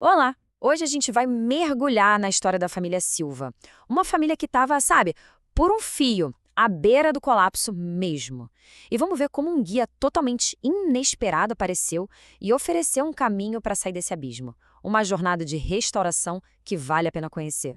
Olá! Hoje a gente vai mergulhar na história da família Silva. Uma família que estava, sabe, por um fio, à beira do colapso mesmo. E vamos ver como um guia totalmente inesperado apareceu e ofereceu um caminho para sair desse abismo. Uma jornada de restauração que vale a pena conhecer.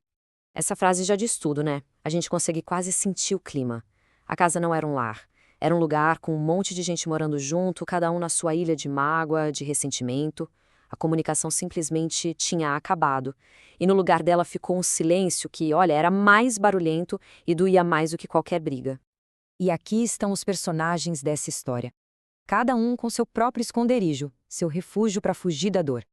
Essa frase já diz tudo, né? A gente consegue quase sentir o clima. A casa não era um lar. Era um lugar com um monte de gente morando junto, cada um na sua ilha de mágoa, de ressentimento. A comunicação simplesmente tinha acabado. E no lugar dela ficou um silêncio que, olha, era mais barulhento e doía mais do que qualquer briga. E aqui estão os personagens dessa história. Cada um com seu próprio esconderijo, seu refúgio para fugir da dor.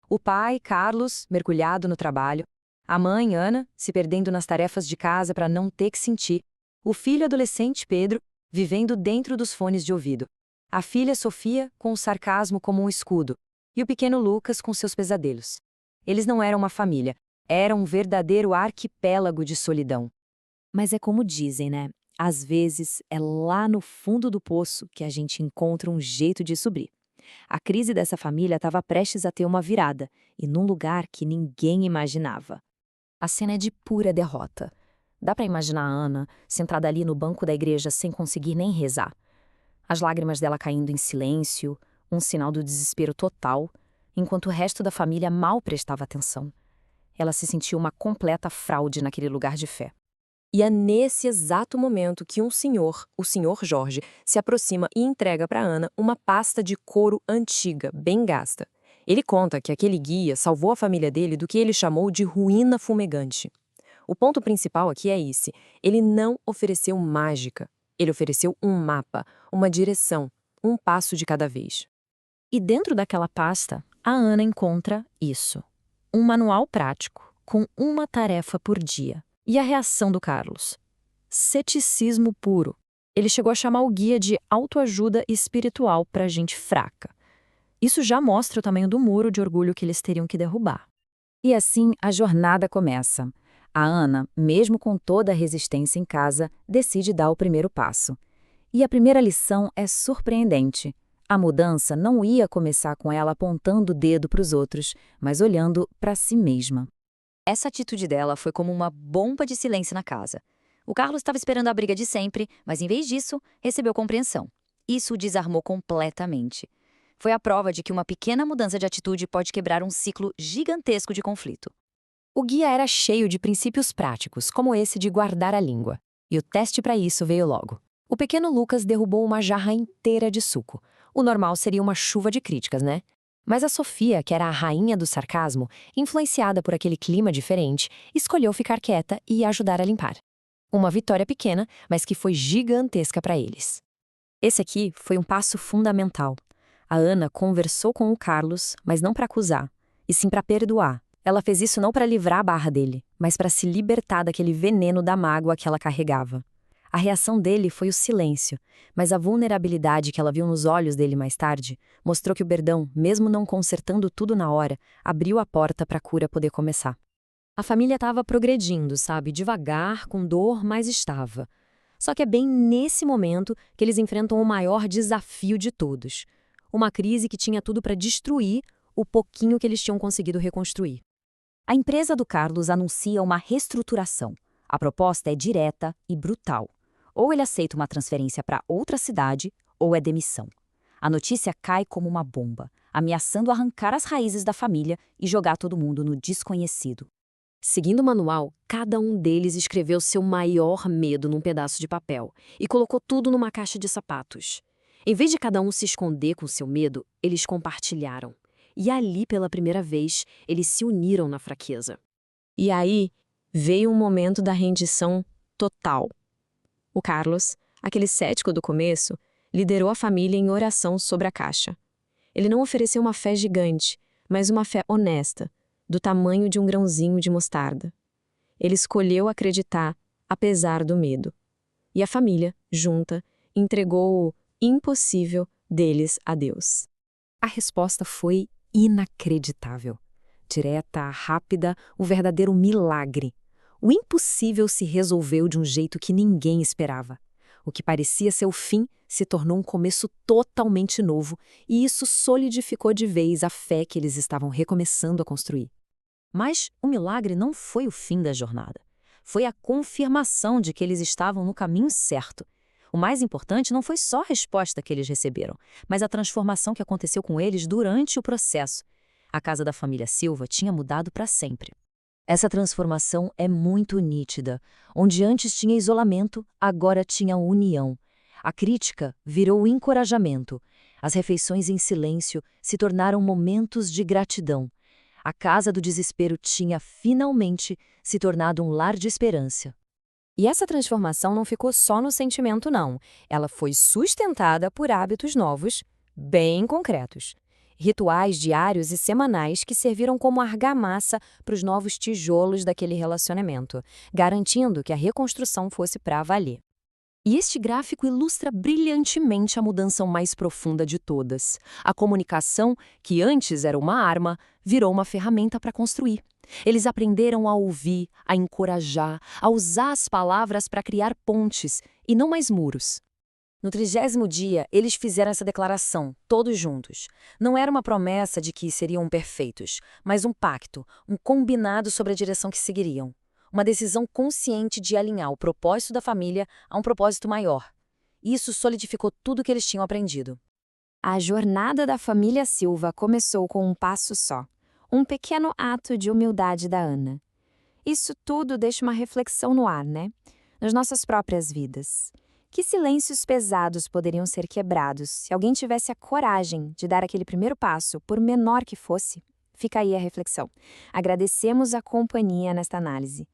O pai, Carlos, mergulhado no trabalho. A mãe, Ana, se perdendo nas tarefas de casa para não ter que sentir. O filho adolescente, Pedro, vivendo dentro dos fones de ouvido. A filha, Sofia, com o sarcasmo como um escudo. E o pequeno Lucas com seus pesadelos. Eles não eram uma família, eram um verdadeiro arquipélago de solidão. Mas é como dizem, né? Às vezes é lá no fundo do poço que a gente encontra um jeito de subir. A crise dessa família estava prestes a ter uma virada, e num lugar que ninguém imaginava. A cena é de pura derrota. Dá para imaginar a Ana, sentada ali no banco da igreja sem conseguir nem rezar. As lágrimas dela caindo em silêncio, um sinal do desespero total, enquanto o resto da família mal prestava atenção. Ela se sentiu uma completa fraude naquele lugar de fé. E é nesse exato momento que um senhor, o senhor Jorge, se aproxima e entrega para Ana uma pasta de couro antiga, bem gasta. Ele conta que aquele guia salvou a família dele do que ele chamou de ruína fumegante. O ponto principal aqui é esse: ele não ofereceu mágica, ele ofereceu um mapa, uma direção, um passo de cada vez. E dentro daquela pasta, a Ana encontra isso: um manual prático, com uma tarefa por dia. E a reação do Carlos? Ceticismo puro. Ele chegou a chamar o guia de autoajuda espiritual para gente fraca. Isso já mostra o tamanho do muro de orgulho que eles teriam que derrubar. E assim a jornada começa. A Ana, mesmo com toda a resistência em casa, decide dar o primeiro passo. E a primeira lição é surpreendente. A mudança não ia começar com ela apontando o dedo para os outros, mas olhando para si mesma. Essa atitude dela foi como uma bomba de silêncio na casa. O Carlos estava esperando a briga de sempre, mas em vez disso, recebeu compreensão. Isso o desarmou completamente. Foi a prova de que uma pequena mudança de atitude pode quebrar um ciclo gigantesco de conflito. O guia era cheio de princípios práticos, como esse de guardar a língua. E o teste para isso veio logo. O pequeno Lucas derrubou uma jarra inteira de suco. O normal seria uma chuva de críticas, né? Mas a Sofia, que era a rainha do sarcasmo, influenciada por aquele clima diferente, escolheu ficar quieta e ajudar a limpar. Uma vitória pequena, mas que foi gigantesca para eles. Esse aqui foi um passo fundamental. A Ana conversou com o Carlos, mas não para acusar, e sim para perdoar. Ela fez isso não para livrar a barra dele, mas para se libertar daquele veneno da mágoa que ela carregava. A reação dele foi o silêncio, mas a vulnerabilidade que ela viu nos olhos dele mais tarde mostrou que o perdão, mesmo não consertando tudo na hora, abriu a porta para a cura poder começar. A família estava progredindo, sabe, devagar, com dor, mas estava. Só que é bem nesse momento que eles enfrentam o maior desafio de todos. Uma crise que tinha tudo para destruir o pouquinho que eles tinham conseguido reconstruir. A empresa do Carlos anuncia uma reestruturação. A proposta é direta e brutal. Ou ele aceita uma transferência para outra cidade, ou é demissão. A notícia cai como uma bomba, ameaçando arrancar as raízes da família e jogar todo mundo no desconhecido. Seguindo o manual, cada um deles escreveu seu maior medo num pedaço de papel e colocou tudo numa caixa de sapatos. Em vez de cada um se esconder com seu medo, eles compartilharam. E ali, pela primeira vez, eles se uniram na fraqueza. E aí veio um momento da rendição total. O Carlos, aquele cético do começo, liderou a família em oração sobre a caixa. Ele não ofereceu uma fé gigante, mas uma fé honesta, do tamanho de um grãozinho de mostarda. Ele escolheu acreditar, apesar do medo. E a família, junta, entregou o impossível deles a Deus. A resposta foi inacreditável. Direta, rápida, o verdadeiro milagre. O impossível se resolveu de um jeito que ninguém esperava. O que parecia ser o fim se tornou um começo totalmente novo, e isso solidificou de vez a fé que eles estavam recomeçando a construir. Mas o milagre não foi o fim da jornada. Foi a confirmação de que eles estavam no caminho certo. O mais importante não foi só a resposta que eles receberam, mas a transformação que aconteceu com eles durante o processo. A casa da família Silva tinha mudado para sempre. Essa transformação é muito nítida. Onde antes tinha isolamento, agora tinha união. A crítica virou encorajamento. As refeições em silêncio se tornaram momentos de gratidão. A casa do desespero tinha, finalmente, se tornado um lar de esperança. E essa transformação não ficou só no sentimento, não. Ela foi sustentada por hábitos novos, bem concretos. Rituais diários e semanais que serviram como argamassa para os novos tijolos daquele relacionamento, garantindo que a reconstrução fosse para valer. E este gráfico ilustra brilhantemente a mudança mais profunda de todas. A comunicação, que antes era uma arma, virou uma ferramenta para construir. Eles aprenderam a ouvir, a encorajar, a usar as palavras para criar pontes e não mais muros. No 30º dia, eles fizeram essa declaração, todos juntos. Não era uma promessa de que seriam perfeitos, mas um pacto, um combinado sobre a direção que seguiriam. Uma decisão consciente de alinhar o propósito da família a um propósito maior. Isso solidificou tudo o que eles tinham aprendido. A jornada da família Silva começou com um passo só. Um pequeno ato de humildade da Ana. Isso tudo deixa uma reflexão no ar, né? Nas nossas próprias vidas. Que silêncios pesados poderiam ser quebrados se alguém tivesse a coragem de dar aquele primeiro passo, por menor que fosse? Fica aí a reflexão. Agradecemos a companhia nesta análise.